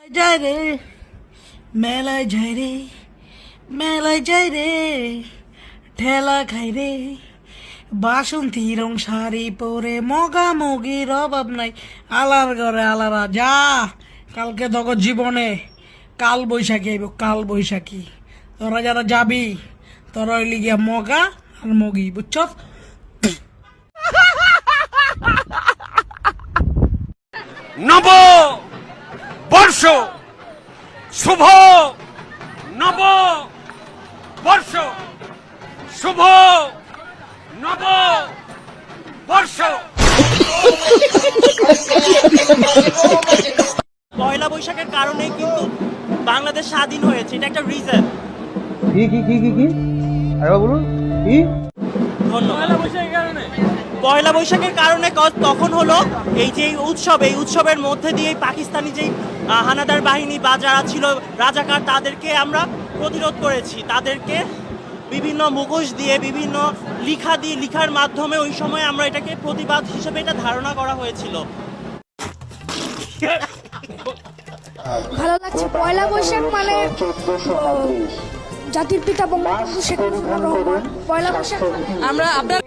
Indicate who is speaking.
Speaker 1: যায় রে মেলায় যায় রে মেলায় যায় রে ঠেলা খাই রে বাসন্তী রং শাড়ি পরে মগামগির অভাব নাই আলার ঘরে আলারা যা কালকে তখন জীবনে কাল বৈশাখী আইব কাল বৈশাখী তোরা যারা যাবি তোরা হইলি গিয়া মগা আর মগি বুঝছ
Speaker 2: নব বর্ষ শুভ নব বর্ষ শুভ নব বর্ষ।
Speaker 3: পয়লা বৈশাখের কারণে কিন্তু বাংলাদেশ স্বাধীন হয়েছে, এটা একটা রিজন।
Speaker 4: কি কি কি কি কি আরে বলুন কি
Speaker 3: ধন্যবাদ। পয়লা বৈশাখের কারণে তখন হলো এই যে এই উৎসবের মধ্যে দিয়ে পাকিস্তানি যেই হানাদার বাহিনী বা যারা ছিল রাজাকার তাদেরকে আমরা প্রতিরোধ করেছি, তাদেরকে বিভিন্ন মুখোশ দিয়ে বিভিন্ন লিখার মাধ্যমে ওই সময় আমরা এটাকে প্রতিবাদ হিসেবে এটা ধারণা করা হয়েছিল।
Speaker 5: ভালো লাগছে। পয়লা বৈশাখ মানে জাতির পিতা বঙ্গবন্ধু শেখ মুজিবুর রহমান। পয়লা বৈশাখ
Speaker 6: আমরা আপনার